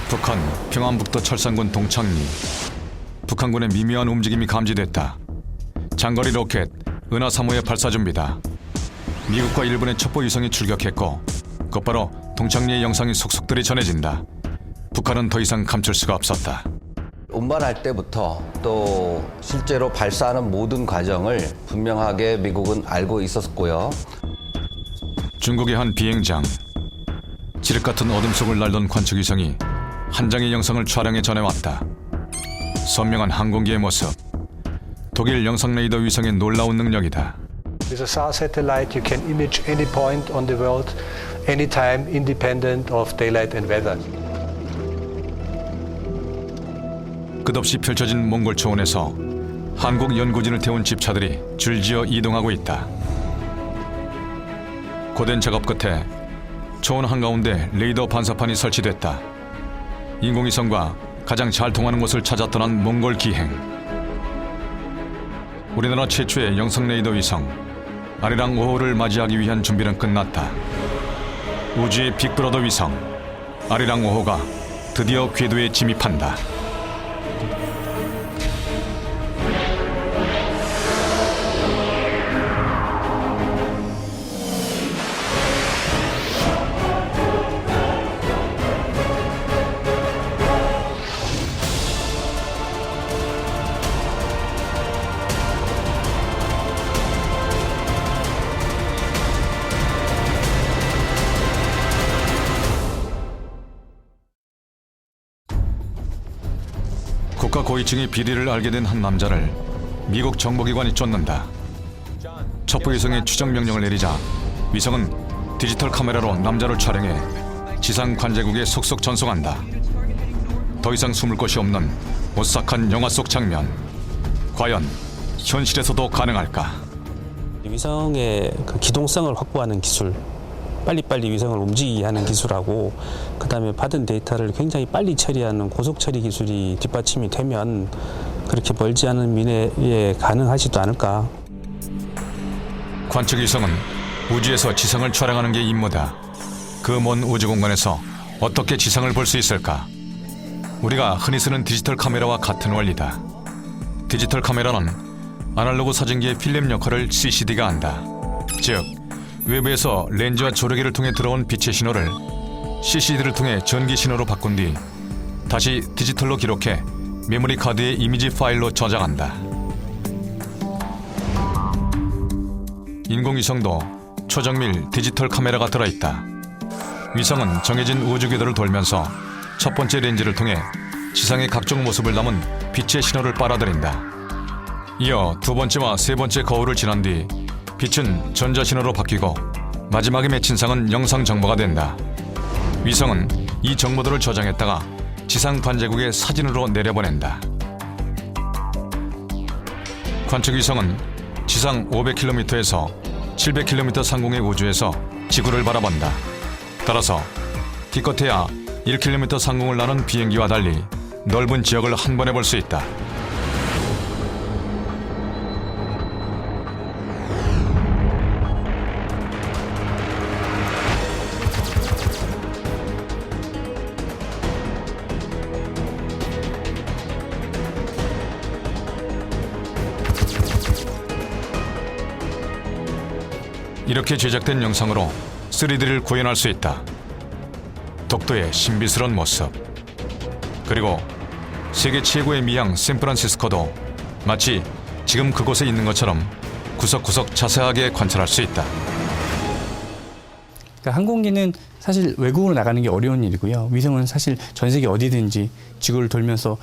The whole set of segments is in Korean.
북한 평안북도 철산군 동창리. 북한군의 미묘한 움직임이 감지됐다. 장거리 로켓 은하 3호의 발사 준비다. 미국과 일본의 첩보 위성이 출격했고 곧바로 동창리의 영상이 속속들이 전해진다. 북한은 더 이상 감출 수가 없었다. 운반할 때부터 또 실제로 발사하는 모든 과정을 분명하게 미국은 알고 있었고요. 중국의 한 비행장. 지륵 같은 어둠 속을 날던 관측 위성이 한 장의 영상을 촬영해 전해왔다. 선명한 항공기의 모습. 독일 영상 레이더 위성의 놀라운 능력이다. With a SAR satellite, you can image any point on the world, anytime, independent of daylight and weather. 끝없이 펼쳐진 몽골 초원에서 한국 연구진을 태운 집차들이 줄지어 이동하고 있다. 고된 작업 끝에 초원 한가운데 레이더 반사판이 설치됐다. 인공위성과 가장 잘 통하는 곳을 찾아 떠난 몽골 기행. 우리나라 최초의 영상 레이더 위성 아리랑 5호를 맞이하기 위한 준비는 끝났다. 우주의 빅브러더 위성 아리랑 5호가 드디어 궤도에 진입한다. 국가 고위층의 비리를 알게 된 한 남자를 미국 정보기관이 쫓는다. 첩보 위성의 추적 명령을 내리자 위성은 디지털 카메라로 남자를 촬영해 지상 관제국에 속속 전송한다. 더 이상 숨을 곳이 없는 오싹한 영화 속 장면. 과연 현실에서도 가능할까? 위성의 그 기동성을 확보하는 기술, 빨리빨리 위성을 움직이게 하는 기술하고 그다음에 받은 데이터를 굉장히 빨리 처리하는 고속 처리 기술이 뒷받침이 되면 그렇게 멀지 않은 미래에 가능하지도 않을까. 관측 위성은 우주에서 지상을 촬영하는 게 임무다. 그 먼 우주 공간에서 어떻게 지상을 볼 수 있을까? 우리가 흔히 쓰는 디지털 카메라와 같은 원리다. 디지털 카메라는 아날로그 사진기의 필름 역할을 CCD가 한다. 즉 외부에서 렌즈와 조르기를 통해 들어온 빛의 신호를 CCD를 통해 전기 신호로 바꾼 뒤 다시 디지털로 기록해 메모리 카드의 이미지 파일로 저장한다. 인공위성도 초정밀 디지털 카메라가 들어있다. 위성은 정해진 우주 궤도를 돌면서 첫 번째 렌즈를 통해 지상의 각종 모습을 담은 빛의 신호를 빨아들인다. 이어 두 번째와 세 번째 거울을 지난 뒤 빛은 전자신호로 바뀌고 마지막에 맺힌 상은 영상 정보가 된다. 위성은 이 정보들을 저장했다가 지상 관제국에 사진으로 내려보낸다. 관측 위성은 지상 500km에서 700km 상공의 우주에서 지구를 바라본다. 따라서 기껏해야 1km 상공을 나는 비행기와 달리 넓은 지역을 한 번에 볼 수 있다. 이렇게 제작된 영상으로 3D를 구현할 수 있다. 독도의 신비스러운 모습. 그리고 세계 최고의 미항 샌프란시스코도 마치 지금 그곳에 있는 것처럼 구석구석 자세하게 관찰할 수 있다. 그러니까 항공기는 사실 외국으로 나가는 게 어려운 일이고요. 위성은 사실 전 세계 어디든지 지구를 돌면서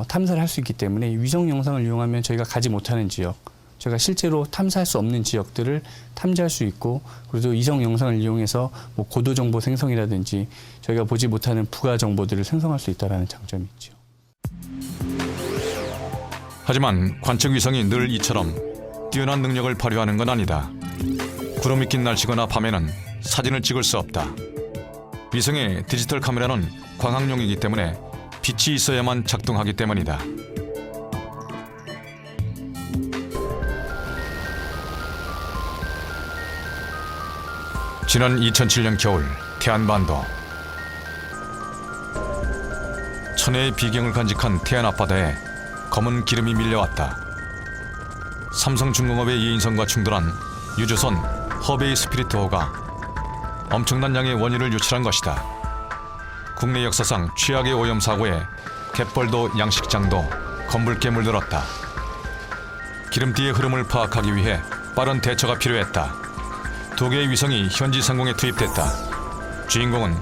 탐사를 할 수 있기 때문에 위성 영상을 이용하면 저희가 가지 못하는 지역, 저희가 실제로 탐사할 수 없는 지역들을 탐지할 수 있고, 그리고 이성 영상을 이용해서 뭐 고도 정보 생성이라든지 저희가 보지 못하는 부가 정보들을 생성할 수 있다는 장점이 있죠. 하지만 관측 위성이 늘 이처럼 뛰어난 능력을 발휘하는 건 아니다. 구름이 낀 날씨거나 밤에는 사진을 찍을 수 없다. 위성의 디지털 카메라는 광학용이기 때문에 빛이 있어야만 작동하기 때문이다. 지난 2007년 겨울 태안반도. 천혜의 비경을 간직한 태안 앞바다에 검은 기름이 밀려왔다. 삼성중공업의 이인성과 충돌한 유조선 허베이 스피리트호가 엄청난 양의 원인을 유출한 것이다. 국내 역사상 최악의 오염 사고에 갯벌도 양식장도 검붉게 물들었다. 기름띠의 흐름을 파악하기 위해 빠른 대처가 필요했다. 두 개의 위성이 현지 상공에 투입됐다. 주인공은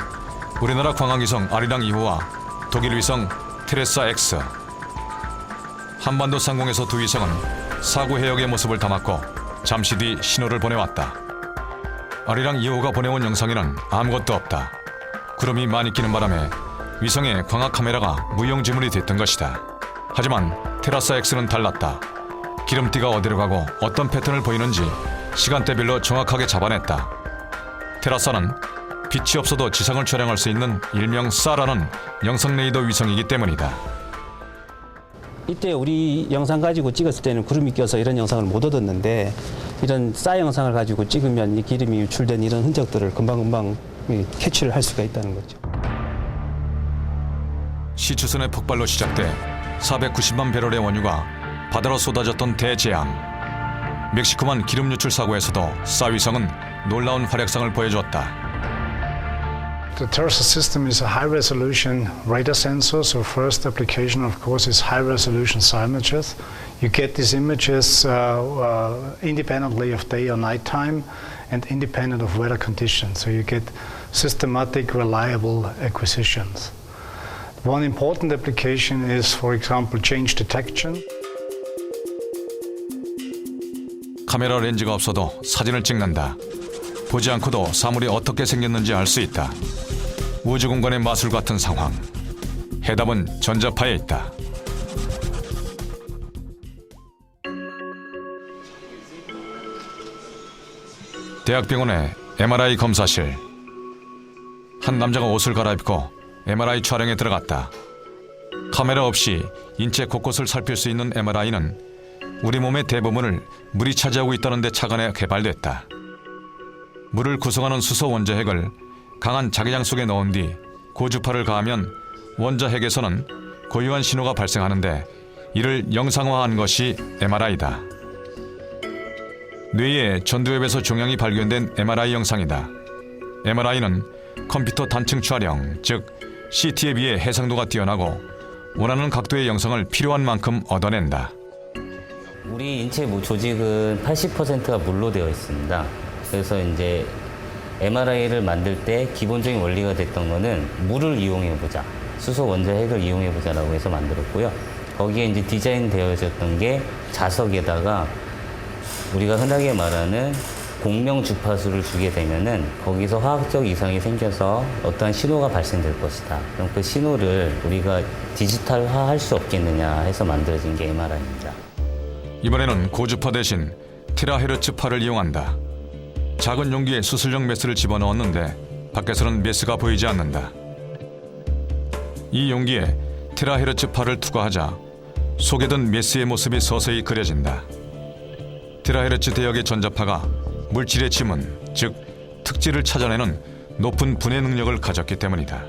우리나라 광학위성 아리랑 2호와 독일 위성 테레사 X. 한반도 상공에서 두 위성은 사고 해역의 모습을 담았고 잠시 뒤 신호를 보내왔다. 아리랑 2호가 보내온 영상에는 아무것도 없다. 구름이 많이 끼는 바람에 위성의 광학 카메라가 무용지물이 됐던 것이다. 하지만 테라사 X는 달랐다. 기름띠가 어디로 가고 어떤 패턴을 보이는지 시간대별로 정확하게 잡아냈다. 테라사는 빛이 없어도 지상을 촬영할 수 있는 일명 사라는 영상 레이더 위성이기 때문이다. 이때 우리 영상 가지고 찍었을 때는 구름이 껴서 이런 영상을 못 얻었는데 이런 사 영상을 가지고 찍으면 이 기름이 유출된 이런 흔적들을 금방금방 캐치를 할 수가 있다는 거죠. 시추선의 폭발로 시작돼 490만 배럴의 원유가 바다로 쏟아졌던 대재앙. 멕시코만 기름 유출 사고에서도 사 위성은 놀라운 활약상을 보여주었다. The TERSA system is a high-resolution radar sensor. So first application, of course, is high-resolution SAR images. You get these images independently of day or night time and independent of weather conditions. So you get systematic, reliable acquisitions. One important application is, for example, change detection. 카메라 렌즈가 없어도 사진을 찍는다. 보지 않고도 사물이 어떻게 생겼는지 알 수 있다. 우주 공간의 마술 같은 상황. 해답은 전자파에 있다. 대학병원의 MRI 검사실. 한 남자가 옷을 갈아입고 MRI 촬영에 들어갔다. 카메라 없이 인체 곳곳을 살필 수 있는 MRI는 우리 몸의 대부분을 물이 차지하고 있다는 데 착안해 개발됐다. 물을 구성하는 수소 원자핵을 강한 자기장 속에 넣은 뒤 고주파를 가하면 원자핵에서는 고유한 신호가 발생하는데 이를 영상화한 것이 MRI다. 뇌의 전두엽에서 종양이 발견된 MRI 영상이다. MRI는 컴퓨터 단층 촬영, 즉 CT에 비해 해상도가 뛰어나고 원하는 각도의 영상을 필요한 만큼 얻어낸다. 우리 인체 조직은 80%가 물로 되어 있습니다. 그래서 이제 MRI를 만들 때 기본적인 원리가 됐던 거는 물을 이용해보자, 수소 원자핵을 이용해보자라고 해서 만들었고요. 거기에 이제 디자인되어졌던 게 자석에다가 우리가 흔하게 말하는 공명 주파수를 주게 되면은 거기서 화학적 이상이 생겨서 어떠한 신호가 발생될 것이다. 그럼 그 신호를 우리가 디지털화할 수 없겠느냐 해서 만들어진 게 MRI입니다. 이번에는 고주파 대신 테라헤르츠파를 이용한다. 작은 용기에 수술용 메스를 집어넣었는데 밖에서는 메스가 보이지 않는다. 이 용기에 테라헤르츠파를 투과하자 속에 든 메스의 모습이 서서히 그려진다. 테라헤르츠 대역의 전자파가 물질의 지문, 즉 특질을 찾아내는 높은 분해 능력을 가졌기 때문이다.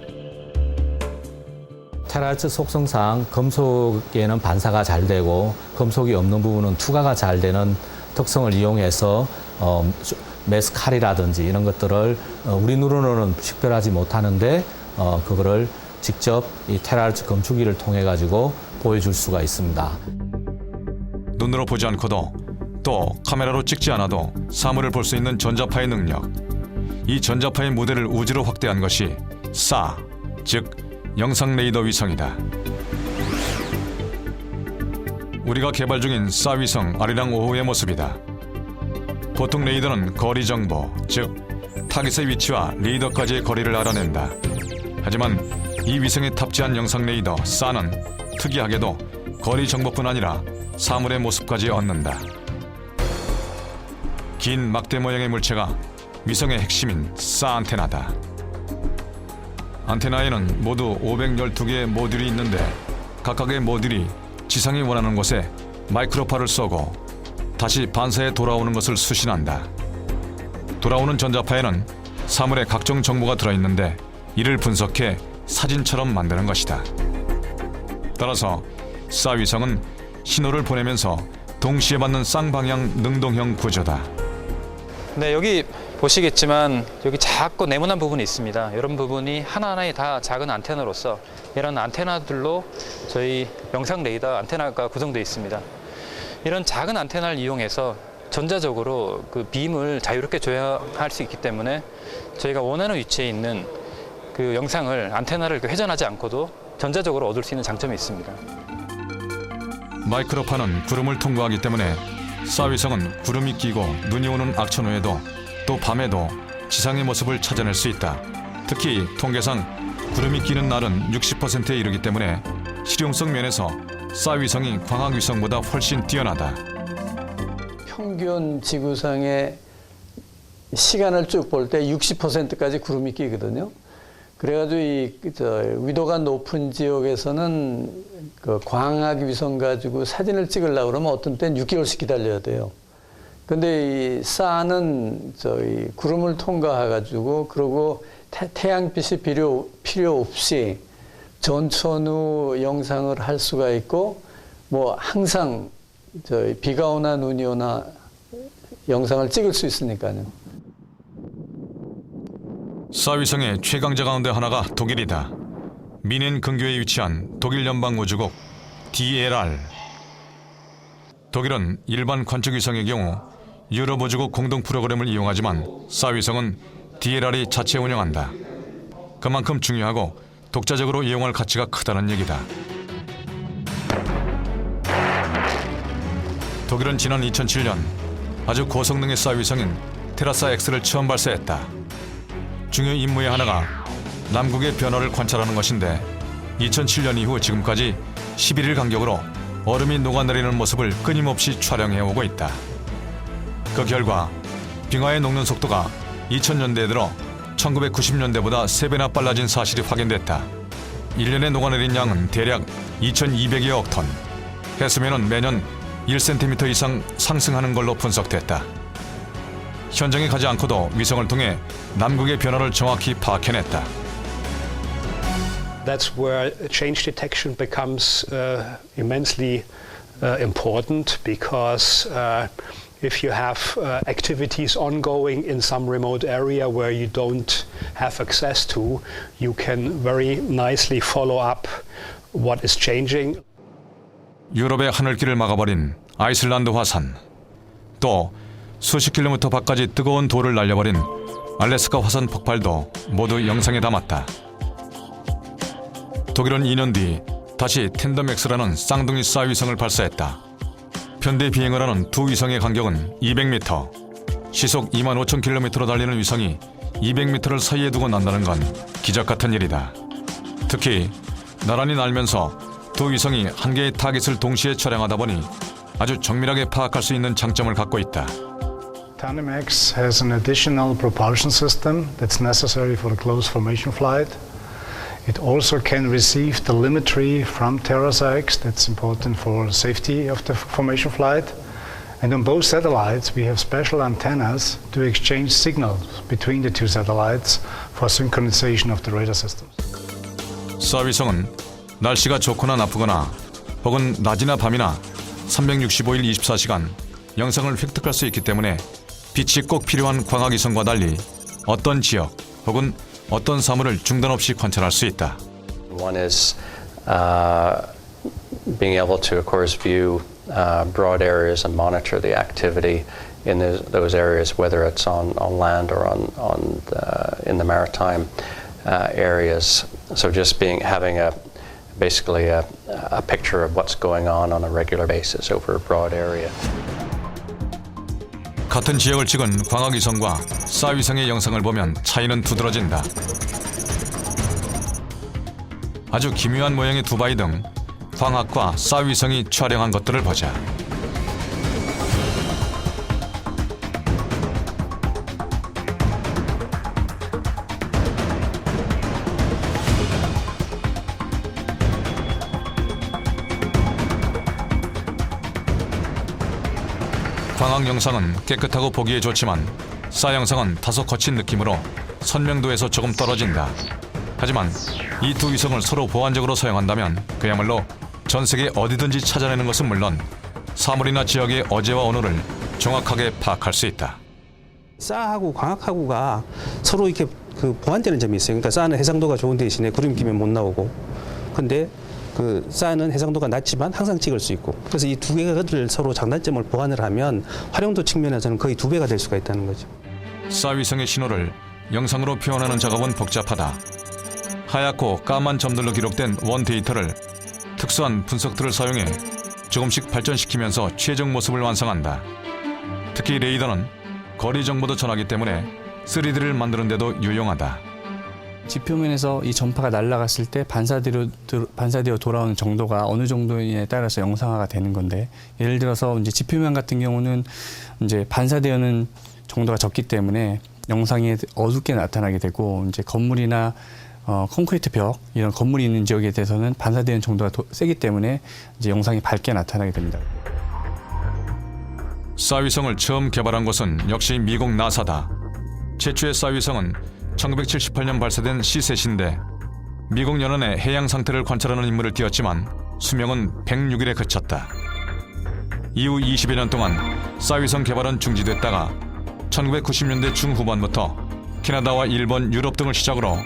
테라헤르츠 속성상 금속에는 반사가 잘 되고 금속이 없는 부분은 투과가 잘 되는 특성을 이용해서 메스 칼이라든지 이런 것들을 우리 눈으로는 식별하지 못하는데 그거를 직접 이 테라헤르츠 검출기를 통해 가지고 보여줄 수가 있습니다. 눈으로 보지 않고도 또 카메라로 찍지 않아도 사물을 볼 수 있는 전자파의 능력. 이 전자파의 무대를 우주로 확대한 것이 사, 즉 영상 레이더 위성이다. 우리가 개발 중인 사 위성 아리랑 5호의 모습이다. 보통 레이더는 거리 정보, 즉 타깃의 위치와 레이더까지의 거리를 알아낸다. 하지만 이 위성에 탑재한 영상 레이더 사는 특이하게도 거리 정보뿐 아니라 사물의 모습까지 얻는다. 긴 막대 모양의 물체가 위성의 핵심인 사 안테나다. 안테나에는 모두 512개의 모듈이 있는데 각각의 모듈이 지상이 원하는 곳에 마이크로파를 쏘고 다시 반사에 돌아오는 것을 수신한다. 돌아오는 전자파에는 사물의 각종 정보가 들어있는데 이를 분석해 사진처럼 만드는 것이다. 따라서 쏴위성은 신호를 보내면서 동시에 받는 쌍방향 능동형 구조다. 네, 여기 보시겠지만 여기 작고 네모난 부분이 있습니다. 이런 부분이 하나하나에 다 작은 안테나로서 이런 안테나들로 저희 영상 레이더 안테나가 구성되어 있습니다. 이런 작은 안테나를 이용해서 전자적으로 그 빔을 자유롭게 조향할 수 있기 때문에 저희가 원하는 위치에 있는 그 영상을 안테나를 회전하지 않고도 전자적으로 얻을 수 있는 장점이 있습니다. 마이크로파는 구름을 통과하기 때문에 쏴위성은 구름이 끼고 눈이 오는 악천 후에도 또 밤에도 지상의 모습을 찾아낼 수 있다. 특히 통계상 구름이 끼는 날은 60%에 이르기 때문에 실용성 면에서 쏴위성이 광학위성보다 훨씬 뛰어나다. 평균 지구상의 시간을 쭉 볼 때 60%까지 구름이 끼거든요. 그래가지고 위도가 높은 지역에서는 그 광학 위성 가지고 사진을 찍으려고 그러면 어떤 때는 6개월씩 기다려야 돼요. 근데 이 쏴는 저희 구름을 통과해가지고 그리고 태양빛이 필요 없이 전천후 영상을 할 수가 있고 뭐 항상 저희 비가 오나 눈이 오나 영상을 찍을 수 있으니까요. 쏴위성의 최강자 가운데 하나가 독일이다. 미넨 근교에 위치한 독일 연방 우주국 DLR. 독일은 일반 관측위성의 경우 유럽 우주국 공동 프로그램을 이용하지만 쏴위성은 DLR이 자체 운영한다. 그만큼 중요하고 독자적으로 이용할 가치가 크다는 얘기다. 독일은 지난 2007년 아주 고성능의 쏴위성인 테라사 X를 처음 발사했다. 중요 임무의 하나가 남극의 변화를 관찰하는 것인데 2007년 이후 지금까지 11일 간격으로 얼음이 녹아내리는 모습을 끊임없이 촬영해오고 있다. 그 결과 빙하의 녹는 속도가 2000년대에 들어 1990년대보다 3배나 빨라진 사실이 확인됐다. 1년에 녹아내린 양은 대략 2200여억 톤. 해수면은 매년 1cm 이상 상승하는 걸로 분석됐다. 현장에 가지 않고도 위성을 통해 남극의 변화를 정확히 파악해냈다. That's where change detection becomes immensely important because if you have activities ongoing in some remote area where you don't have access to, you can very nicely follow up what is changing. 유럽의 하늘길을 막아버린 아이슬란드 화산, 또 수십 킬로미터 밖까지 뜨거운 돌을 날려버린 알래스카 화산 폭발도 모두 영상에 담았다. 독일은 2년 뒤 다시 텐덤X라는 쌍둥이 쏴위성을 발사했다. 편대 비행을 하는 두 위성의 간격은 200m. 시속 25,000km로 달리는 위성이 200m를 사이에 두고 난다는 건 기적 같은 일이다. 특히 나란히 날면서 두 위성이 한 개의 타깃을 동시에 촬영하다 보니 아주 정밀하게 파악할 수 있는 장점을 갖고 있다. TandemX has an additional propulsion system that's necessary for a close formation flight. It also can receive telemetry from TerraSAX that's important for safety of the formation flight. And on both satellites we have special antennas to exchange signals between the two satellites for synchronization of the radar systems. 쏴위성은 날씨가 좋거나 나쁘거나 혹은 낮이나 밤이나 365일 24시간 영상을 획득할 수 있기 때문에 빛이 꼭 필요한 광학위성과 달리 어떤 지역 혹은 어떤 사물을 중단 없이 관찰할 수 있다. One is being able to, of course, view broad areas and monitor the activity in those areas, whether it's on land or in the maritime areas. So just having basically a picture of what's going on a regular basis over a broad area. 같은 지역을 찍은 광학위성과 쏴위성의 영상을 보면 차이는 두드러진다. 아주 기묘한 모양의 두바이 등 광학과 쏴위성이 촬영한 것들을 보자. 광학 영상은 깨끗하고 보기에 좋지만 쏴 영상은 다소 거친 느낌으로 선명도에서 조금 떨어진다. 하지만 이 두 위성을 서로 보완적으로 사용한다면 그야말로 전 세계 어디든지 찾아내는 것은 물론 사물이나 지역의 어제와 오늘을 정확하게 파악할 수 있다. 싸하고 광학하고가 서로 이렇게 그 보완되는 점이 있어요. 그러니까 싸는 해상도가 좋은 대신에 구름 끼면 못 나오고, 근데 그 싸는 해상도가 낮지만 항상 찍을 수 있고, 그래서 이 두 개를 서로 장단점을 보완을 하면 활용도 측면에서는 거의 2배가 될 수가 있다는 거죠. 싸 위성의 신호를 영상으로 표현하는 작업은 복잡하다. 하얗고 까만 점들로 기록된 원 데이터를 특수한 분석들을 사용해 조금씩 발전시키면서 최종 모습을 완성한다. 특히 레이더는 거리 정보도 전하기 때문에 3D를 만드는 데도 유용하다. 지표면에서 이 전파가 날아갔을 때 반사되어 돌아오는 정도가 어느 정도에 따라서 영상화가 되는 건데, 예를 들어서 이제 지표면 같은 경우는 이제 반사되는 정도가 적기 때문에 영상이 어둡게 나타나게 되고, 이제 건물이나 콘크리트 벽 이런 건물이 있는 지역에 대해서는 반사되는 정도가 세기 때문에 이제 영상이 밝게 나타나게 됩니다. 싸 위성을 처음 개발한 곳은 역시 미국 나사다. 최초의 싸 위성은 1978년 발사된 시셋인데 미국 연안의 해양 상태를 관찰하는 임무를 띄었지만 수명은 106일에 그쳤다. 이후 20여 년 동안 싸 위성 개발은 중지됐다가 1990년대 중후반부터 캐나다와 일본, 유럽 등을 시작으로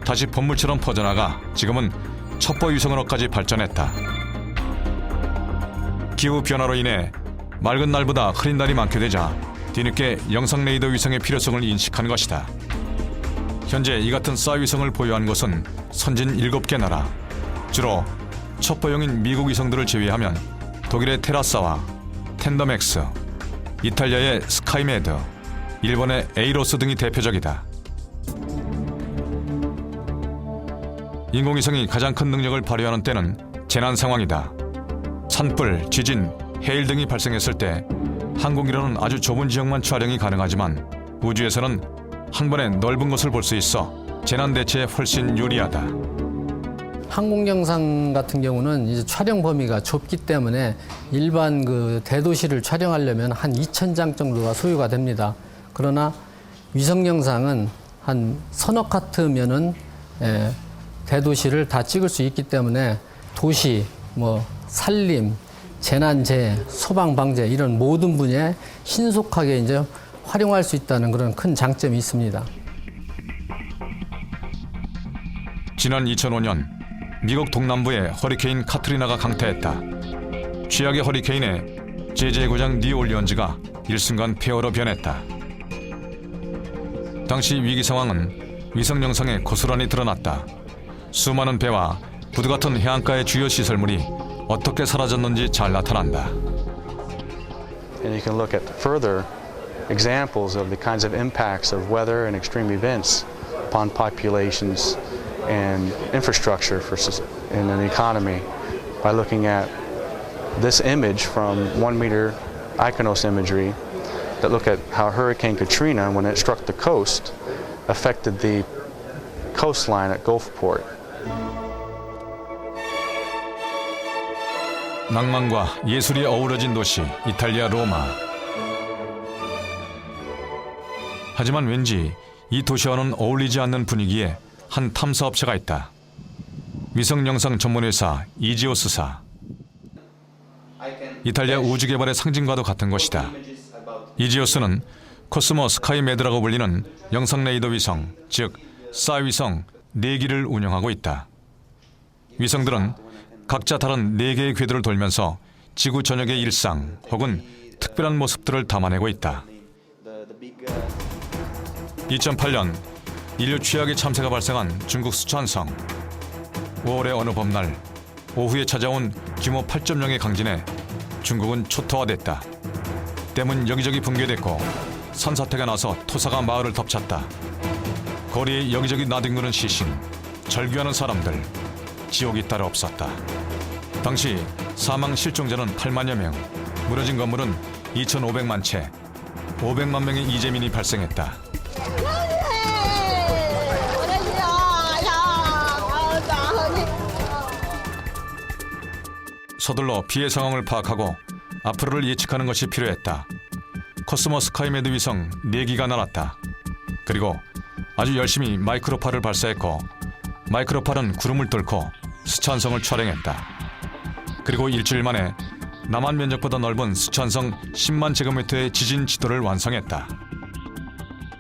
다시 본물처럼 퍼져나가 지금은 첩보 위성으로까지 발전했다. 기후 변화로 인해 맑은 날보다 흐린 날이 많게 되자 뒤늦게 영상 레이더 위성의 필요성을 인식한 것이다. 현재 이 같은 싸 위성을 보유한 곳은 선진 7개 나라, 주로 첩보용인 미국 위성들을 제외하면 독일의 테라사와 텐더맥스, 이탈리아의 스카이메드, 일본의 에이로스 등이 대표적이다. 인공위성이 가장 큰 능력을 발휘하는 때는 재난 상황이다. 산불, 지진, 해일 등이 발생했을 때 항공기로는 아주 좁은 지역만 촬영이 가능하지만 우주에서는 한 번에 넓은 곳을 볼 수 있어 재난 대처에 훨씬 유리하다. 항공 영상 같은 경우는 이제 촬영 범위가 좁기 때문에 일반 그 대도시를 촬영하려면 한 2,000장 정도가 소요가 됩니다. 그러나 위성 영상은 한 서너 카트면은 대도시를 다 찍을 수 있기 때문에 도시, 산림, 재난재해, 소방방재 이런 모든 분야에 신속하게 이제 활용할 수 있다는 그런 큰 장점이 있습니다. 지난 2005년 미국 동남부에 허리케인 카트리나가 강타했다. 최악의 허리케인에 제재구장 뉴올리언즈가 일순간 폐허로 변했다. 당시 위기 상황은 위성 영상에 고스란히 드러났다. 수많은 배와 부두 같은 해안가의 주요 시설물이 어떻게 사라졌는지 잘 나타난다. And you can look at further examples of the kinds of impacts of weather and extreme events upon populations and infrastructure in an economy by looking at this image from 1 meter IKONOS imagery that look at how Hurricane Katrina, when it struck the coast, affected the coastline at Gulfport. 낭만과 예술이 어우러진 도시 이탈리아 로마. 하지만 왠지 이 도시와는 어울리지 않는 분위기에 한 탐사업체가 있다. 위성 영상 전문회사 이지오스사. 이탈리아 우주개발의 상징과도 같은 것이다. 이지오스는 코스모 스카이메드라고 불리는 영상 레이더 위성, 즉 싸 위성 4기를 운영하고 있다. 위성들은 각자 다른 4개의 궤도를 돌면서 지구 전역의 일상 혹은 특별한 모습들을 담아내고 있다. 2008년 인류 최악의 참사가 발생한 중국 수촨성. 5월의 어느 봄날 오후에 찾아온 규모 8.0의 강진에 중국은 초토화됐다. 댐은 여기저기 붕괴됐고 산사태가 나서 토사가 마을을 덮쳤다. 거리에 여기저기 나뒹구는 시신, 절규하는 사람들, 지옥이 따로 없었다. 당시 사망 실종자는 8만여 명, 무너진 건물은 2,500만 채, 500만 명의 이재민이 발생했다. 서둘러 피해 상황을 파악하고 앞으로를 예측하는 것이 필요했다. 코스모 스카이메드 위성 4기가 날았다. 그리고 아주 열심히 마이크로파를 발사했고 마이크로파는 구름을 뚫고 수촨성을 촬영했다. 그리고 일주일 만에 남한 면적보다 넓은 스촨성 10만 제곱미터의 지진 지도를 완성했다.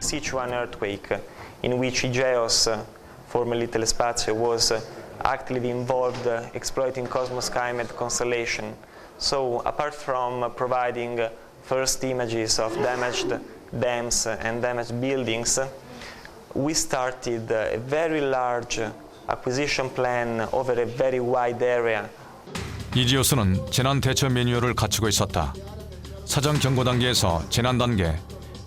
Sichuan earthquake, in which IGEOS, formerly Telespazio, was actively involved exploiting Cosmos Skymed constellation. So, apart from providing first images of damaged dams and damaged buildings, we started a very large acquisition plan over a very wide area. 이지오스는 재난 대처 매뉴얼을 갖추고 있었다. 사전 경고 단계에서 재난 단계,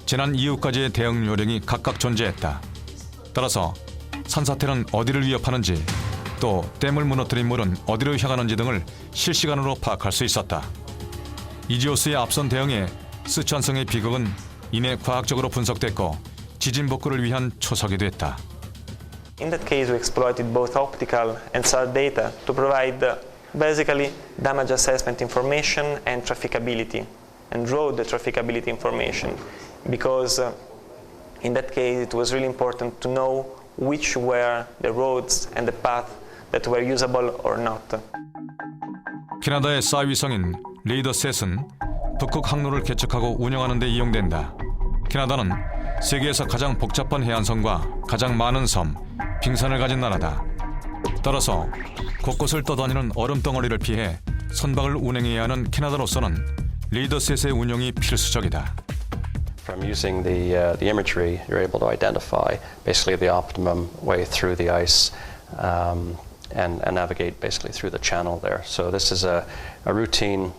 재난 이후까지의 대응 요령이 각각 존재했다. 따라서 산사태는 어디를 위협하는지, 또 댐을 무너뜨린 물은 어디로 향하는지 등을 실시간으로 파악할 수 있었다. 이지오스의 앞선 대응에 스촨성의 비극은 이내 과학적으로 분석됐고 지진 복구를 위한 초석이 됐다. In that case, we exploited both optical and SAR data to provide basically damage assessment information and trafficability, and road trafficability information, because in that case it was really important to know which were the roads and the path that were usable or not. 캐나다의 사 위성인 레이더셋은 북극 항로를 개척하고 운영하는 데 이용된다. 캐나다는 세계에서 가장 복잡한 해안선과 가장 많은 섬, 빙산을 가진 나라다. 따라서 곳곳을 떠다니는 얼음 덩어리를 피해 선박을 운행해야 하는 캐나다로서는 레이더셋의 운영이 필수적이다. From using the imagery, you're able to identify basically the optimum way through the ice and navigate basically through the channel there. So this is a routine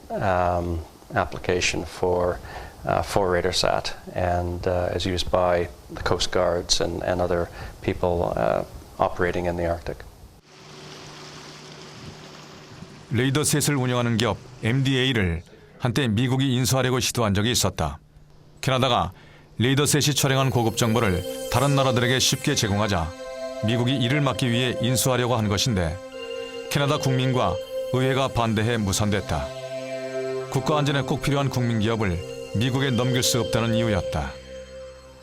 application for RadarSat and is used by the Coast Guards and other people operating in the Arctic. 레이더셋을 운영하는 기업 MDA를 한때 미국이 인수하려고 시도한 적이 있었다. 캐나다가 레이더셋이 촬영한 고급 정보를 다른 나라들에게 쉽게 제공하자 미국이 이를 막기 위해 인수하려고 한 것인데 캐나다 국민과 의회가 반대해 무산됐다. 국가 안전에 꼭 필요한 국민 기업을 미국에 넘길 수 없다는 이유였다.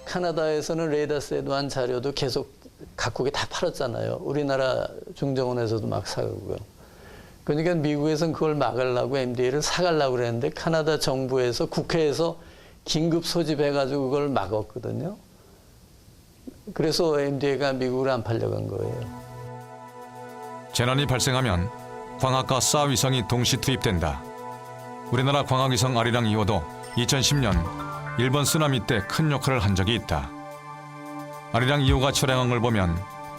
캐나다에서는 레이더셋 자료도 계속 각국에 다 팔았잖아요. 우리나라 중정원에서도 막 사고요. 그러니까 미국에서는 그걸 막으려고 MDA를 사가려고 그랬는데 캐나다 정부에서 국회에서 긴급 소집해가지고 그걸 막았거든요. 그래서 MDA가 미국으로 안 팔려간 거예요. 재난이 발생하면 광학과 사 위성이 동시 투입된다. 우리나라 광학위성 아리랑 2호도 2010년 일본 쓰나미 때 큰 역할을 한 적이 있다. 아리랑 2호가 촬영한 걸 보면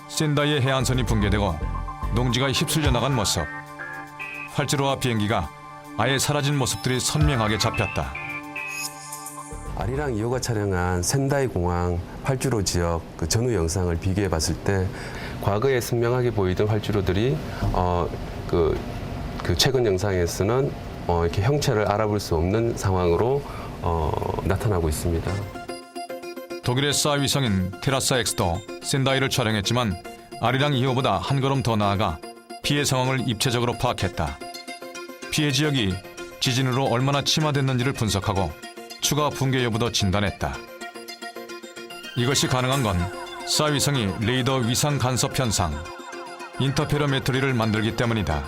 센다이의 해안선이 붕괴되고 농지가 휩쓸려 나간 모습, 활주로와 비행기가 아예 사라진 모습들이 선명하게 잡혔다. 아리랑 2호가 촬영한 센다이 공항 활주로 지역 그 전후 영상을 비교해 봤을 때 과거에 선명하게 보이던 활주로들이 그 최근 영상에서는 이렇게 형체를 알아볼 수 없는 상황으로 나타나고 있습니다. 독일의 사 위성인 테라사 X도 센다이를 촬영했지만 아리랑 2호보다 한 걸음 더 나아가 피해 상황을 입체적으로 파악했다. 피해 지역이 지진으로 얼마나 침하됐는지를 분석하고 추가 붕괴 여부도 진단했다. 이것이 가능한 건 사 위성이 레이더 위상 간섭 현상, 인터페로메트리를 만들기 때문이다.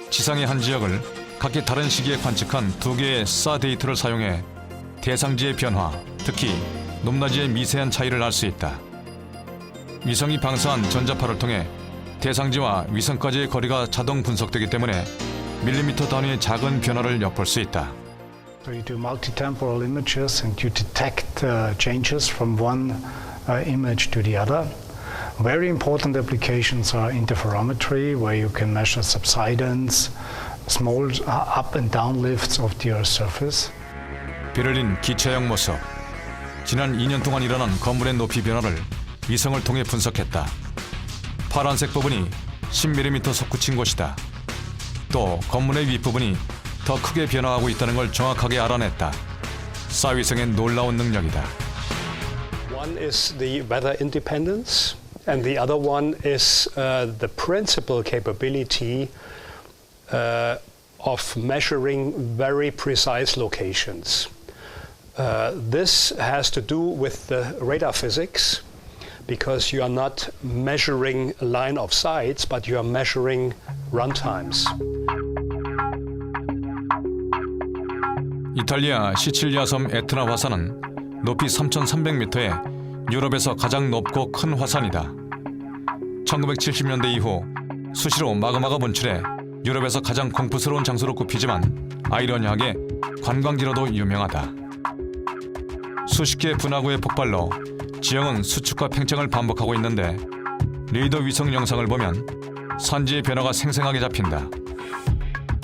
지상의 한 지역을 각기 다른 시기에 관측한 두 개의 사 데이터를 사용해 대상지의 변화, 특히 높낮이의 미세한 차이를 알 수 있다. 위성이 방사한 전자파를 통해 대상지와 위성까지의 거리가 자동 분석되기 때문에 밀리미터 단위의 작은 변화를 엿볼 수 있다. So you do multi-temporal images and you detect changes from one image to the other. Very important applications are interferometry, where you can measure subsidence, small up and down lifts of the Earth's surface. 베를린 기차역 모습. 지난 2년 동안 일어난 건물의 높이 변화를 위성을 통해 분석했다. 파란색 부분이 10mm 솟구친 곳이다. 또 건물의 윗부분이 더 크게 변화하고 있다는 걸 정확하게 알아냈다. 사 위성의 놀라운 능력이다. One is the weather independence, and the other one is the principal capability of measuring very precise locations. This has to do with the radar physics, because you are not measuring line of sight, but you are measuring run times. 이탈리아 시칠리아 섬 에트나 화산은 높이 3,300m에 유럽에서 가장 높고 큰 화산이다. 1970년대 이후 수시로 마그마가 분출해 유럽에서 가장 공포스러운 장소로 꼽히지만 아이러니하게 관광지로도 유명하다. 수십 개의 분화구의 폭발로 지형은 수축과 팽창을 반복하고 있는데 레이더 위성 영상을 보면 산지의 변화가 생생하게 잡힌다.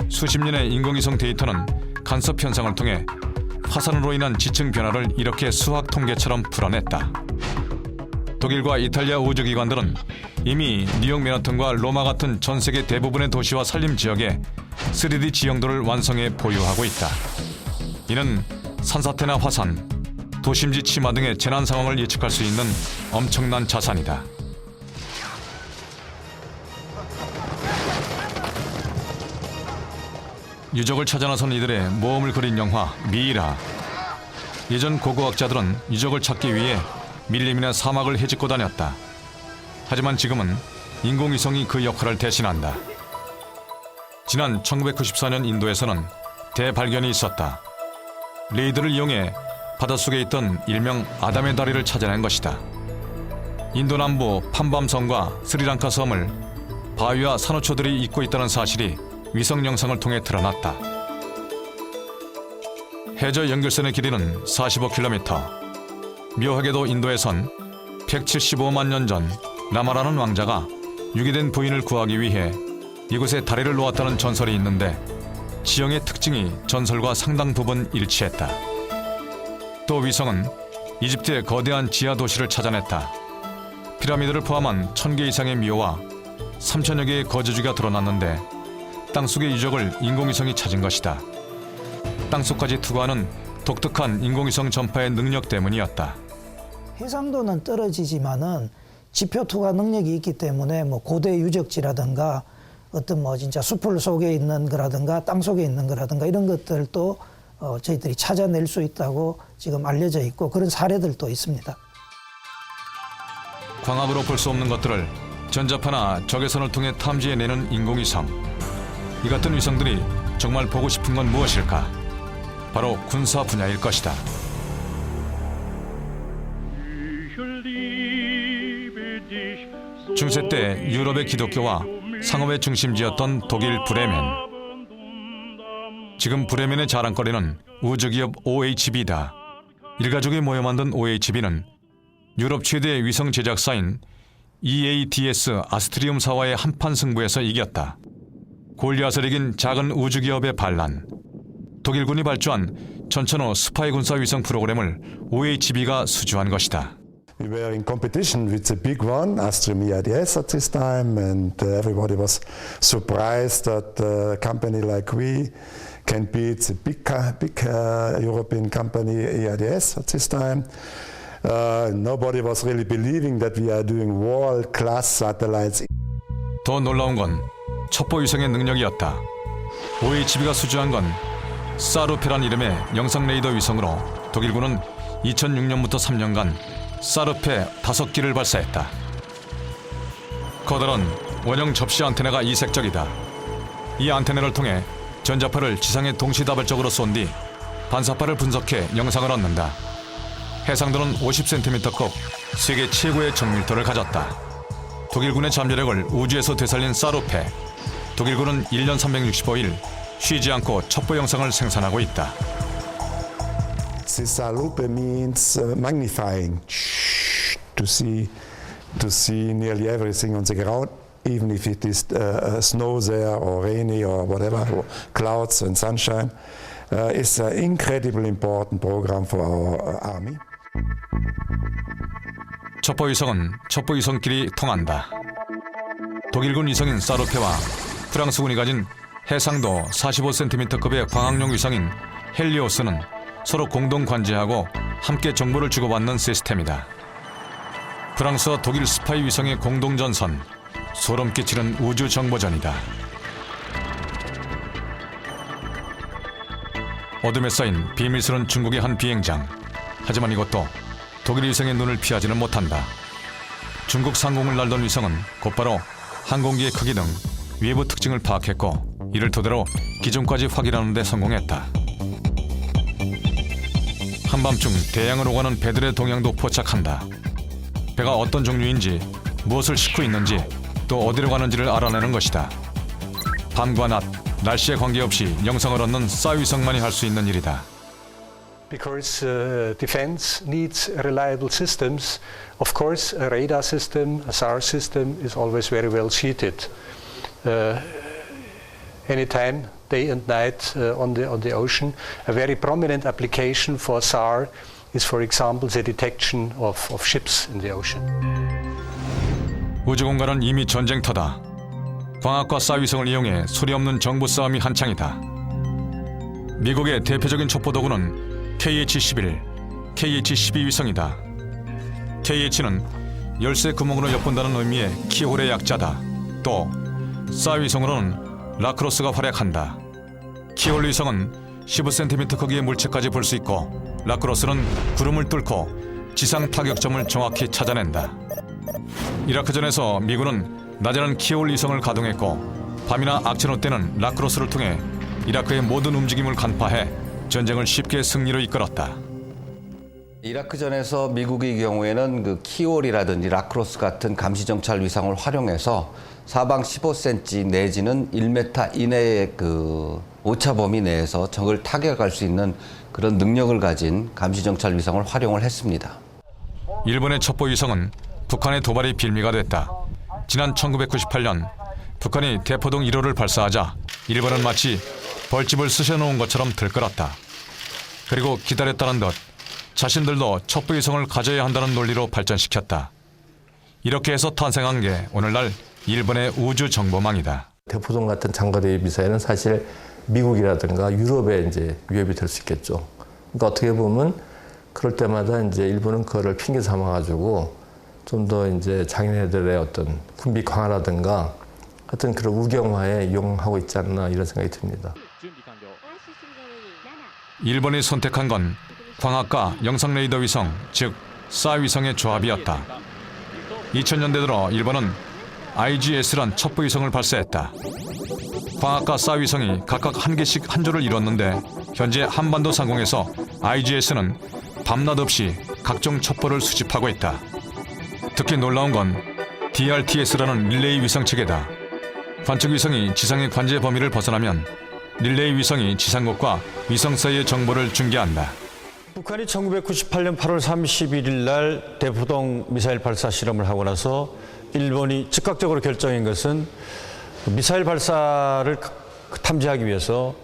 수십 년의 인공위성 데이터는 간섭 현상을 통해 화산으로 인한 지층 변화를 이렇게 수학 통계처럼 풀어냈다. 독일과 이탈리아 우주기관들은 이미 뉴욕 맨하튼과 로마 같은 전 세계 대부분의 도시와 산림 지역에 3D 지형도를 완성해 보유하고 있다. 이는 산사태나 화산, 도심지 침하 등의 재난 상황을 예측할 수 있는 엄청난 자산이다. 유적을 찾아 나선 이들의 모험을 그린 영화 미이라. 예전 고고학자들은 유적을 찾기 위해 밀림이나 사막을 헤집고 다녔다. 하지만 지금은 인공위성이 그 역할을 대신한다. 지난 1994년 인도에서는 대발견이 있었다. 레이더를 이용해 바닷속에 있던 일명 아담의 다리를 찾아낸 것이다. 인도 남부 판밤섬과 스리랑카 섬을 바위와 산호초들이 잇고 있다는 사실이 위성 영상을 통해 드러났다. 해저 연결선의 길이는 45km. 묘하게도 인도에선 175만 년 전 라마라는 왕자가 유기된 부인을 구하기 위해 이곳에 다리를 놓았다는 전설이 있는데 지형의 특징이 전설과 상당 부분 일치했다. 또 위성은 이집트의 거대한 지하 도시를 찾아냈다. 피라미드를 포함한 1000개 이상의 미호와 3000여 개의 거주지가 드러났는데 땅속의 유적을 인공위성이 찾은 것이다. 땅속까지 투과하는 독특한 인공위성 전파의 능력 때문이었다. 해상도는 떨어지지만은 지표 투과 능력이 있기 때문에 뭐 고대 유적지라든가 어떤 뭐 진짜 숲을 속에 있는 거라든가 땅 속에 있는 거라든가 이런 것들도 저희들이 찾아낼 수 있다고 지금 알려져 있고 그런 사례들도 있습니다. 광학으로 볼 수 없는 것들을 전자파나 적외선을 통해 탐지해내는 인공위성. 이 같은 위성들이 정말 보고 싶은 건 무엇일까? 바로 군사 분야일 것이다. 중세 때 유럽의 기독교와 상업의 중심지였던 독일 브레멘. 지금 브레멘의 자랑거리는 우주기업 OHB다. 일가족이 모여 만든 OHB는 유럽 최대의 위성 제작사인 EADS 아스트리움사와의 한판 승부에서 이겼다. 골리앗을 이긴 작은 우주기업의 반란. 독일군이 발주한 전천후 스파이 군사 위성 프로그램을 OHB가 수주한 것이다. We were in competition with the big one, Astrium EADS at this time, and everybody was surprised that a company like we can beat the big European company EADS at this time. Nobody was really believing that we are doing world-class satellites. 더 놀라운 건 첩보 위성의 능력이었다. OHB가 수주한 건 사르페란 이름의 영상 레이더 위성으로 독일군은 2006년부터 3년간 사르페 5기를 발사했다. 커다란 원형 접시 안테나가 이색적이다. 이 안테나를 통해 전자파를 지상에 동시다발적으로 쏜 뒤 반사파를 분석해 영상을 얻는다. 해상도는 50cm급 세계 최고의 정밀도를 가졌다. 독일군의 잠재력을 우주에서 되살린 사르페. 독일군은 1년 365일 쉬지 않고 첩보 영상을 생산하고 있다. This Salupe means magnifying, to see nearly everything on the ground, even if it is snow there or rainy or whatever, or clouds and sunshine. It's an incredibly important program for our army. 첩보 위성은 첩보 위성끼리 통한다. 독일군 위성인 사르페와 프랑스군이 가진 해상도 45cm급의 광학용 위성인 헬리오스는 서로 공동 관제하고 함께 정보를 주고받는 시스템이다. 프랑스와 독일 스파이 위성의 공동전선, 소름 끼치는 우주 정보전이다. 어둠에 쌓인 비밀스러운 중국의 한 비행장. 하지만 이것도 독일 위성의 눈을 피하지는 못한다. 중국 상공을 날던 위성은 곧바로 항공기의 크기 등 외부 특징을 파악했고 이를 토대로 기종까지 확인하는 데 성공했다. 한밤중 대양을 오가는 배들의 동향도 포착한다. 배가 어떤 종류인지, 무엇을 싣고 있는지, 또 어디로 가는지를 알아내는 것이다. 밤과 낮, 날씨에 관계없이 영상을 얻는 싸위성만이 할 수 있는 일이다. Because defense needs reliable systems, of course a radar system, a SAR system is always very well suited. Anytime, day and night on the ocean. A very prominent application for SAR is, for example, the detection of ships in the ocean. 우주공간은 이미 전쟁터다. 광학과 싸위성을 이용해 소리 없는 정보 싸움이 한창이다. 미국의 대표적인 첩보도구는 KH-11, KH-12 위성이다. KH는 열쇠 구멍으로 엿본다는 의미의 키홀의 약자다. 또 싸위성으로는 라크로스가 활약한다. 키홀 위성은 15cm 크기의 물체까지 볼 수 있고 라크로스는 구름을 뚫고 지상 타격점을 정확히 찾아낸다. 이라크전에서 미군은 낮에는 키홀 위성을 가동했고 밤이나 악천후 때는 라크로스를 통해 이라크의 모든 움직임을 간파해 전쟁을 쉽게 승리로 이끌었다. 이라크전에서 미국의 경우에는 그 키홀이라든지 라크로스 같은 감시정찰 위성을 활용해서 사방 15cm 내지는 1m 이내의 그 오차 범위 내에서 적을 타격할 수 있는 그런 능력을 가진 감시정찰 위성을 활용을 했습니다. 일본의 첩보 위성은 북한의 도발이 빌미가 됐다. 지난 1998년 북한이 대포동 1호를 발사하자 일본은 마치 벌집을 쑤셔놓은 것처럼 들끓었다. 그리고 기다렸다는 듯 자신들도 첩보 위성을 가져야 한다는 논리로 발전시켰다. 이렇게 해서 탄생한 게 오늘날 일본의 우주 정보망이다. 대포동 같은 장거리 미사일은 사실 미국이라든가 유럽에 이제 위협이 될 수 있겠죠. 그러니까 어떻게 보면 그럴 때마다 이제 일본은 그거를 핑계 삼아가지고 좀 더 이제 자기네들의 어떤 군비 강화라든가 하여튼 그런 우경화에 이용하고 있지 않나 이런 생각이 듭니다. 일본이 선택한 건 광학과 영상 레이더 위성, 즉 싸위성의 조합이었다. 2000년대 들어 일본은 IGS란 첩보 위성을 발사했다. 광학과 싸위성이 각각 한 개씩 한 조를 이뤘는데 현재 한반도 상공에서 IGS는 밤낮 없이 각종 첩보를 수집하고 있다. 특히 놀라운 건 DRTS라는 릴레이 위성 체계다. 관측 위성이 지상의 관제 범위를 벗어나면 릴레이 위성이 지상국과 위성 사이의 정보를 중계한다. 북한이 1998년 8월 31일 날 대포동 미사일 발사 실험을 하고 나서 일본이 즉각적으로 결정한 것은 미사일 발사를 탐지하기 위해서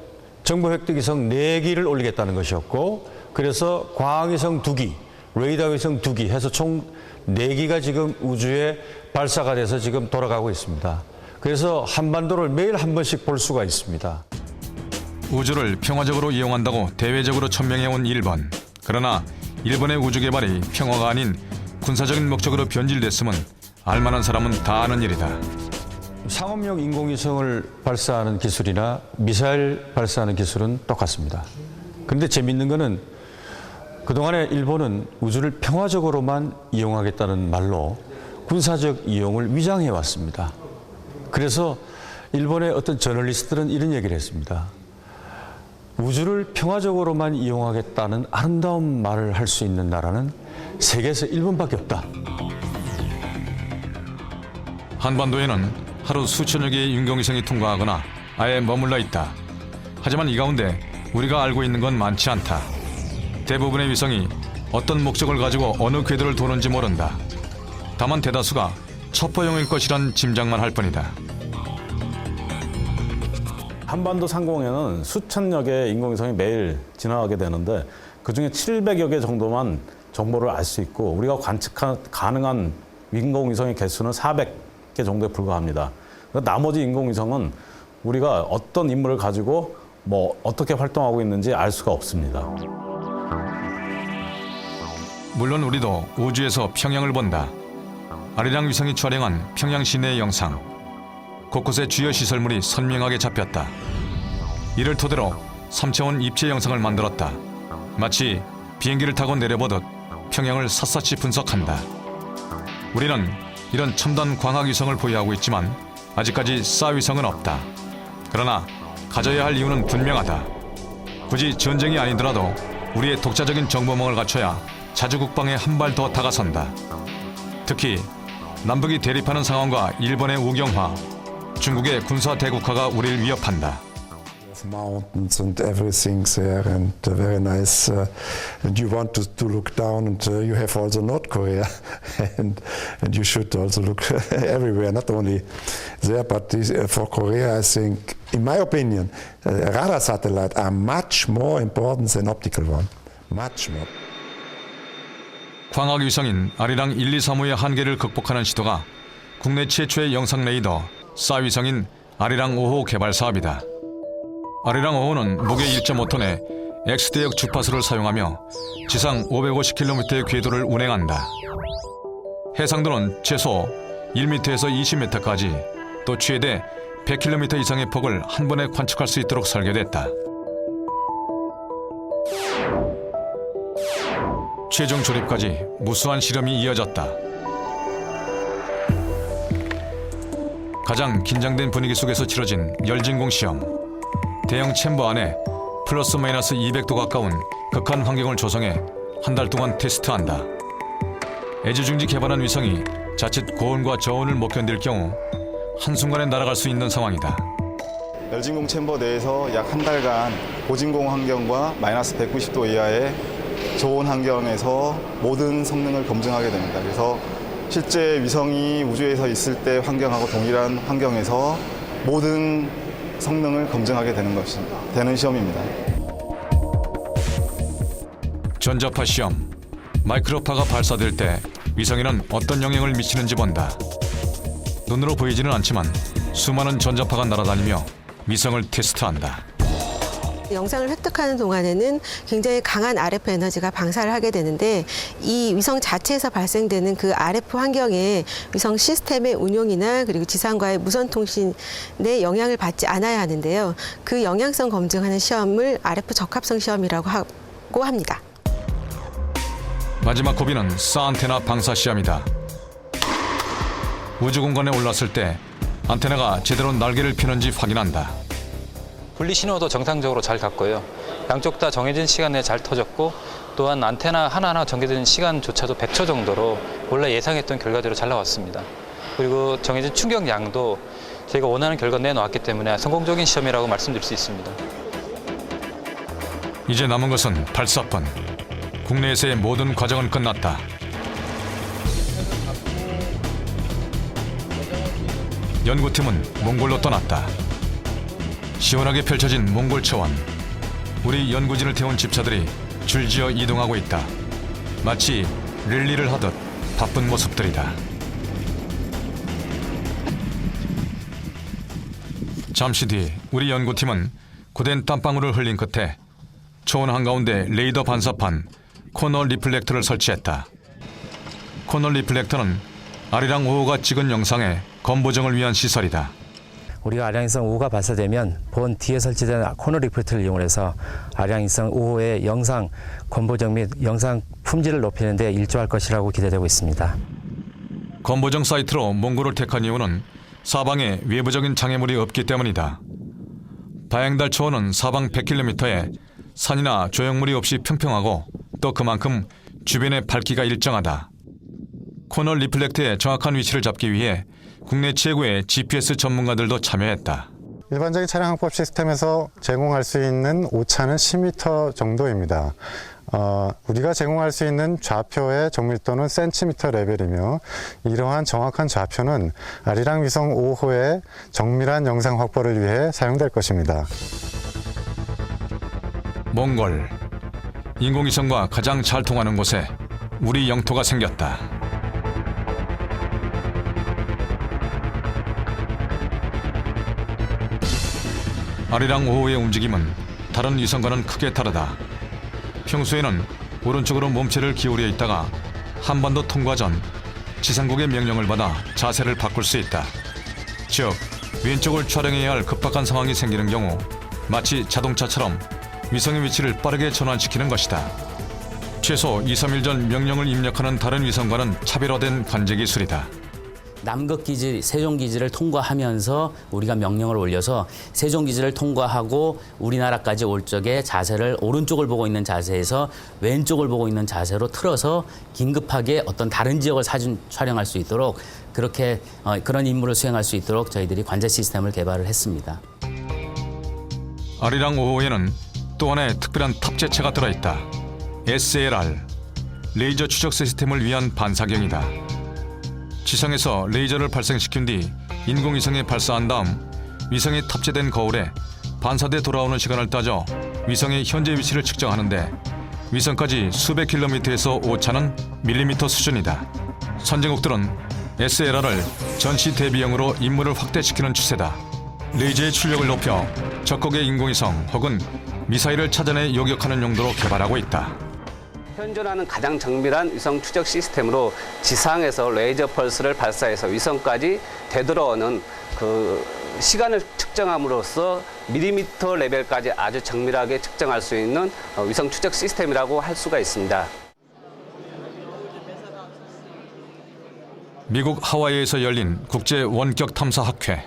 정보 획득 위성 4기를 올리겠다는 것이었고, 그래서 광학위성 2기, 레이더 위성 2기 해서 총 4기가 지금 우주에 발사가 돼서 지금 돌아가고 있습니다. 그래서 한반도를 매일 한 번씩 볼 수가 있습니다. 우주를 평화적으로 이용한다고 대외적으로 천명해온 일본. 그러나 일본의 우주 개발이 평화가 아닌 군사적인 목적으로 변질됐음은 알만한 사람은 다 아는 일이다. 상업용 인공위성을 발사하는 기술이나 미사일 발사하는 기술은 똑같습니다. 그런데 재미있는 거는 그동안에 일본은 우주를 평화적으로만 이용하겠다는 말로 군사적 이용을 위장해 왔습니다. 그래서 일본의 어떤 저널리스트들은 이런 얘기를 했습니다. 우주를 평화적으로만 이용하겠다는 아름다운 말을 할 수 있는 나라는 세계에서 일본밖에 없다. 한반도에는 하루 수천여 개의 인공위성이 통과하거나 아예 머물러 있다. 하지만 이 가운데 우리가 알고 있는 건 많지 않다. 대부분의 위성이 어떤 목적을 가지고 어느 궤도를 도는지 모른다. 다만 대다수가 첩보용일 것이란 짐작만 할 뿐이다. 한반도 상공에는 수천여 개의 인공위성이 매일 지나가게 되는데 그중에 700여 개 정도만 정보를 알 수 있고 우리가 관측 가능한 인공위성의 개수는 400개 정도에 불과합니다. 나머지 인공위성은 우리가 어떤 임무를 가지고 어떻게 활동하고 있는지 알 수가 없습니다. 물론 우리도 우주에서 평양을 본다. 아리랑 위성이 촬영한 평양 시내의 영상. 곳곳에 주요 시설물이 선명하게 잡혔다. 이를 토대로 3차원 입체 영상을 만들었다. 마치 비행기를 타고 내려보듯 평양을 샅샅이 분석한다. 우리는 이런 첨단 광학 위성을 보유하고 있지만 아직까지 싸위성은 없다. 그러나 가져야 할 이유는 분명하다. 굳이 전쟁이 아니더라도 우리의 독자적인 정보망을 갖춰야 자주 국방에 한 발 더 다가선다. 특히 남북이 대립하는 상황과 일본의 우경화, 중국의 군사 대국화가 우리를 위협한다. Mountains and everything there, and very nice. And you want to look down, and you have also North Korea, and you should also look everywhere, not only there, but for Korea, I think, in my opinion, radar satellites are much more important than optical one, much more. 광학 위성인 아리랑 1, 2, 3호의 한계를 극복하는 시도가 국내 최초의 영상 레이더 사 위성인 아리랑 5호 개발 사업이다. 아리랑 5호는 무게 1.5톤의 X대역 주파수를 사용하며 지상 550km의 궤도를 운행한다. 해상도는 최소 1m에서 20m까지 또 최대 100km 이상의 폭을 한 번에 관측할 수 있도록 설계됐다. 최종 조립까지 무수한 실험이 이어졌다. 가장 긴장된 분위기 속에서 치러진 열진공 시험. 대형 챔버 안에 플러스 마이너스 200도 가까운 극한 환경을 조성해 한 달 동안 테스트한다. 애지중지 개발한 위성이 자칫 고온과 저온을 못 견딜 경우 한순간에 날아갈 수 있는 상황이다. 열진공 챔버 내에서 약 한 달간 고진공 환경과 마이너스 190도 이하의 저온 환경에서 모든 성능을 검증하게 됩니다. 그래서 실제 위성이 우주에서 있을 때 환경하고 동일한 환경에서 모든 성능을 검증하게 되는 시험입니다. 전자파 시험. 마이크로파가 발사될 때 위성에는 어떤 영향을 미치는지 본다. 눈으로 보이지는 않지만 수많은 전자파가 날아다니며 위성을 테스트한다. 영상을 획득하는 동안에는 굉장히 강한 RF 에너지가 방사를 하게 되는데 이 위성 자체에서 발생되는 그 RF 환경에 위성 시스템의 운용이나 그리고 지상과의 무선 통신에 영향을 받지 않아야 하는데요. 그 영향성 검증하는 시험을 RF 적합성 시험이라고 하고 합니다. 마지막 고비는 사 안테나 방사 시험이다. 우주 공간에 올랐을 때 안테나가 제대로 날개를 펴는지 확인한다. 분리 신호도 정상적으로 잘 갔고요. 양쪽 다 정해진 시간에 잘 터졌고 또한 안테나 하나하나 전개되는 시간조차도 100초 정도로 원래 예상했던 결과대로 잘 나왔습니다. 그리고 정해진 충격량도 저희가 원하는 결과 내놓았기 때문에 성공적인 시험이라고 말씀드릴 수 있습니다. 이제 남은 것은 발사뿐. 국내에서의 모든 과정은 끝났다. 연구팀은 몽골로 떠났다. 시원하게 펼쳐진 몽골 초원. 우리 연구진을 태운 집차들이 줄지어 이동하고 있다. 마치 랠리를 하듯 바쁜 모습들이다. 잠시 뒤 우리 연구팀은 고된 땀방울을 흘린 끝에 초원 한가운데 레이더 반사판 코너 리플렉터를 설치했다. 코너 리플렉터는 아리랑 5호가 찍은 영상의 검보정을 위한 시설이다. 우리가 아리랑위성 5호가 발사되면 본 뒤에 설치된 코너 리플렉터를 이용해서 아리랑위성 5호의 영상 검보정 및 영상 품질을 높이는 데 일조할 것이라고 기대되고 있습니다. 검보정 사이트로 몽골을 택한 이유는 사방에 외부적인 장애물이 없기 때문이다. 바행달 초원은 사방 100km에 산이나 조형물이 없이 평평하고 또 그만큼 주변의 밝기가 일정하다. 코너 리플렉터의 정확한 위치를 잡기 위해 국내 최고의 GPS 전문가들도 참여했다. 일반적인 차량 항법 시스템에서 제공할 수 있는 오차는 10m 정도입니다. 우리가 제공할 수 있는 좌표의 정밀도는 센티미터 레벨이며 이러한 정확한 좌표는 아리랑 위성 5호의 정밀한 영상 확보를 위해 사용될 것입니다. 몽골. 인공위성과 가장 잘 통하는 곳에 우리 영토가 생겼다. 아리랑 5호의 움직임은 다른 위성과는 크게 다르다. 평소에는 오른쪽으로 몸체를 기울여 있다가 한반도 통과 전 지상국의 명령을 받아 자세를 바꿀 수 있다. 즉, 왼쪽을 촬영해야 할 급박한 상황이 생기는 경우 마치 자동차처럼 위성의 위치를 빠르게 전환시키는 것이다. 최소 2-3일 전 명령을 입력하는 다른 위성과는 차별화된 관제 기술이다. 남극기지, 세종기지를 통과하면서 우리가 명령을 올려서 세종기지를 통과하고 우리나라까지 올 적에 자세를 오른쪽을 보고 있는 자세에서 왼쪽을 보고 있는 자세로 틀어서 긴급하게 어떤 다른 지역을 사진 촬영할 수 있도록 그렇게 그런 임무를 수행할 수 있도록 저희들이 관제 시스템을 개발을 했습니다. 아리랑 5호에는 또 하나의 특별한 탑재체가 들어있다. SLR, 레이저 추적 시스템을 위한 반사경이다. 지상에서 레이저를 발생시킨 뒤 인공위성에 발사한 다음 위성이 탑재된 거울에 반사돼 돌아오는 시간을 따져 위성의 현재 위치를 측정하는데 위성까지 수백 킬로미터에서 오차는 밀리미터 수준이다. 선진국들은 SLR을 전시 대비용으로 임무를 확대시키는 추세다. 레이저의 출력을 높여 적국의 인공위성 혹은 미사일을 찾아내 요격하는 용도로 개발하고 있다. 현존하는 가장 정밀한 위성 추적 시스템으로 지상에서 레이저 펄스를 발사해서 위성까지 되돌아오는 그 시간을 측정함으로써 밀리미터 레벨까지 아주 정밀하게 측정할 수 있는 위성 추적 시스템이라고 할 수가 있습니다. 미국 하와이에서 열린 국제 원격 탐사 학회.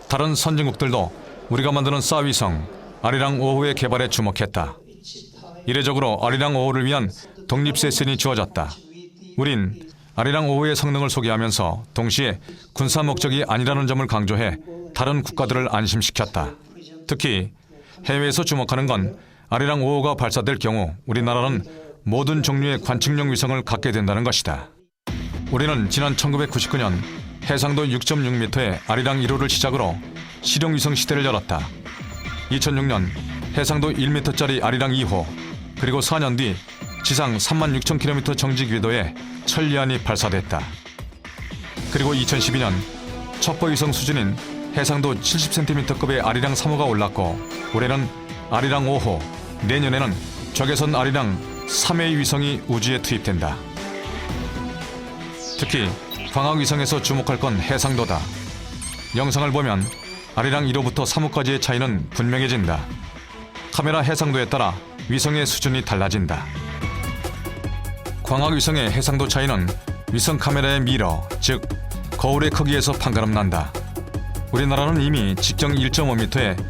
다른 선진국들도 우리가 만드는 싸위성 아리랑 5호의 개발에 주목했다. 이례적으로 아리랑 5호를 위한 독립 세션이 주어졌다. 우린 아리랑 5호의 성능을 소개하면서 동시에 군사 목적이 아니라는 점을 강조해 다른 국가들을 안심시켰다. 특히 해외에서 주목하는 건 아리랑 5호가 발사될 경우 우리나라는 모든 종류의 관측용 위성을 갖게 된다는 것이다. 우리는 지난 1999년 해상도 6.6m의 아리랑 1호를 시작으로 실용 위성 시대를 열었다. 2006년 해상도 1m짜리 아리랑 2호, 그리고 4년 뒤 지상 36,000km 정지 궤도에 천리안이 발사됐다. 그리고 2012년 첩보 위성 수준인 해상도 70cm급의 아리랑 3호가 올랐고 올해는 아리랑 5호, 내년에는 적외선 아리랑 3A 위성이 우주에 투입된다. 특히 광학 위성에서 주목할 건 해상도다. 영상을 보면 아리랑 1호부터 3호까지의 차이는 분명해진다. 카메라 해상도에 따라 위성의 수준이 달라진다. 광학 위성의 해상도 차이는 위성 카메라의 미러, 즉 거울의 크기에서 판가름 난다. 우리나라는 이미 직경 1.5m의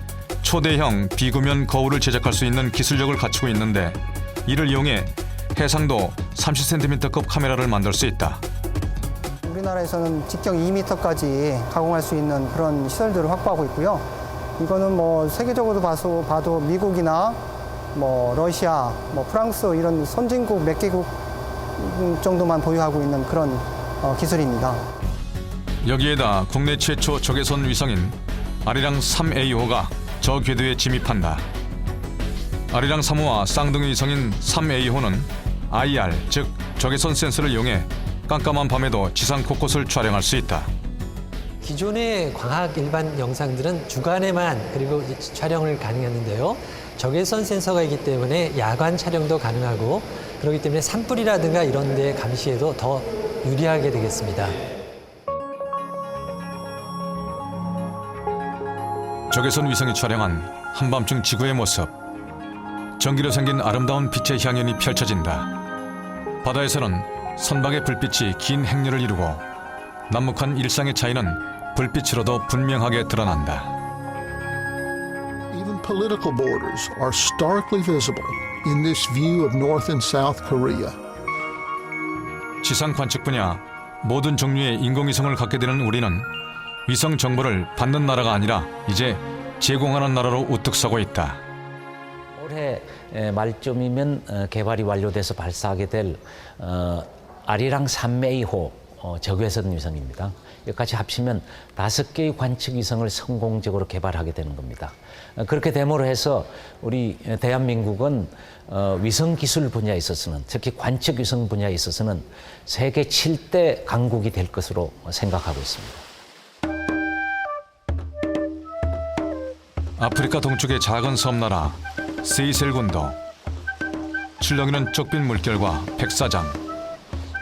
초대형 비구면 거울을 제작할 수 있는 기술력을 갖추고 있는데 이를 이용해 해상도 30cm급 카메라를 만들 수 있다. 우리나라에서는 직경 2m까지 가공할 수 있는 그런 시설들을 확보하고 있고요. 이거는 뭐 세계적으로 봐도 미국이나 뭐 러시아, 뭐 프랑스 이런 선진국 몇 개국 정도만 보유하고 있는 그런 기술입니다. 여기에다 국내 최초 적외선 위성인 아리랑 3A호가 저 궤도에 진입한다. 아리랑 3호와 쌍둥이 위성인 3A호는 IR, 즉 적외선 센서를 이용해 깜깜한 밤에도 지상 곳곳을 촬영할 수 있다. 기존의 광학 일반 영상들은 주간에만 그리고 촬영을 가능했는데요. 적외선 센서가 있기 때문에 야간 촬영도 가능하고 그렇기 때문에 산불이라든가 이런 데 감시에도 더 유리하게 되겠습니다. 적외선 위성이 촬영한 한밤중 지구의 모습. 전기로 생긴 아름다운 빛의 향연이 펼쳐진다. 바다에서는 선박의 불빛이 긴 행렬을 이루고 남북한 일상의 차이는 불빛으로도 분명하게 드러난다. Even political borders are starkly visible in this view of North and South Korea. 지상 관측 분야 모든 종류의 인공위성을 갖게 되는 우리는 위성 정보를 받는 나라가 아니라 이제 제공하는 나라로 우뚝 서고 있다. 올해 말쯤이면 개발이 완료돼서 발사하게 될 아리랑 3A호 적외선 위성입니다. 여기까지 합치면 5개의 관측 위성을 성공적으로 개발하게 되는 겁니다. 그렇게 됨으로 해서 우리 대한민국은 위성 기술 분야에 있어서는 특히 관측 위성 분야에 있어서는 세계 7대 강국이 될 것으로 생각하고 있습니다. 아프리카 동쪽의 작은 섬나라 세이셀군도 출렁이는 쪽빛 물결과 백사장,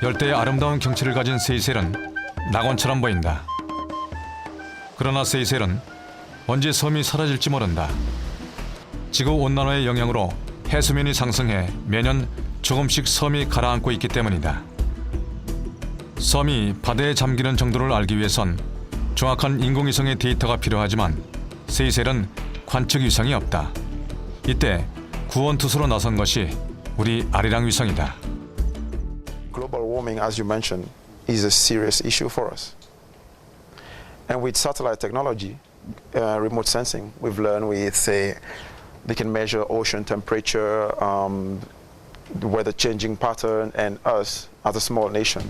열대의 아름다운 경치를 가진 세이셀은 낙원처럼 보인다. 그러나 세이셀은 언제 섬이 사라질지 모른다. 지구온난화의 영향으로 해수면이 상승해 매년 조금씩 섬이 가라앉고 있기 때문이다. 섬이 바다에 잠기는 정도를 알기 위해선 정확한 인공위성의 데이터가 필요하지만 세이셀은 관측 위성이 없다. 이때 구원투수로 나선 것이 우리 아리랑 위성이다. Global warming, as you mentioned, is a serious issue for us. And with satellite technology, remote sensing, we've learned with, say, they can measure ocean temperature, the weather changing pattern, and us as a small nation.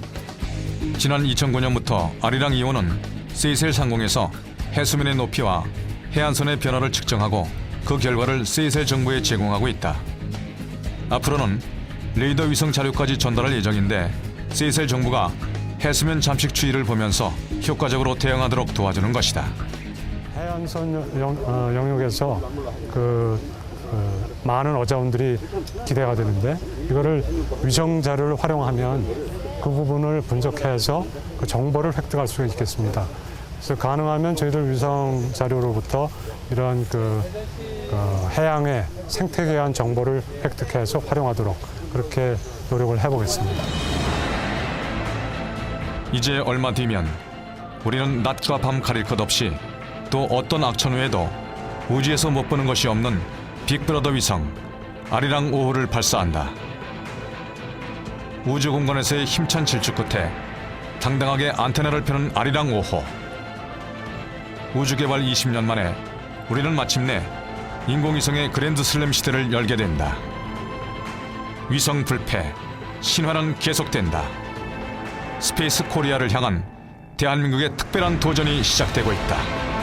지난 2009년부터 아리랑 2호는 세이셀 상공에서 해수면의 높이와 해안선의 변화를 측정하고 그 결과를 세이셀 정부에 제공하고 있다. 앞으로는 레이더 위성 자료까지 전달할 예정인데 세이셀 정부가 해수면 잠식 추이를 보면서 효과적으로 대응하도록 도와주는 것이다. 해안선 영역에서 많은 어자원들이 기대가 되는데 이거를 위성 자료를 활용하면 그 부분을 분석해서 그 정보를 획득할 수 있겠습니다. 그래서 가능하면 저희들 위성 자료로부터 이런 해양의 생태계에 대한 정보를 획득해서 활용하도록 그렇게 노력을 해보겠습니다. 이제 얼마 뒤면 우리는 낮과 밤 가릴 것 없이 또 어떤 악천 후에도 우주에서 못 보는 것이 없는 빅브라더 위성 아리랑 5호를 발사한다. 우주 공간에서의 힘찬 질주 끝에 당당하게 안테나를 펴는 아리랑 5호. 우주 개발 20년 만에 우리는 마침내 인공위성의 그랜드 슬램 시대를 열게 된다. 위성 불패, 신화는 계속된다. 스페이스 코리아를 향한 대한민국의 특별한 도전이 시작되고 있다.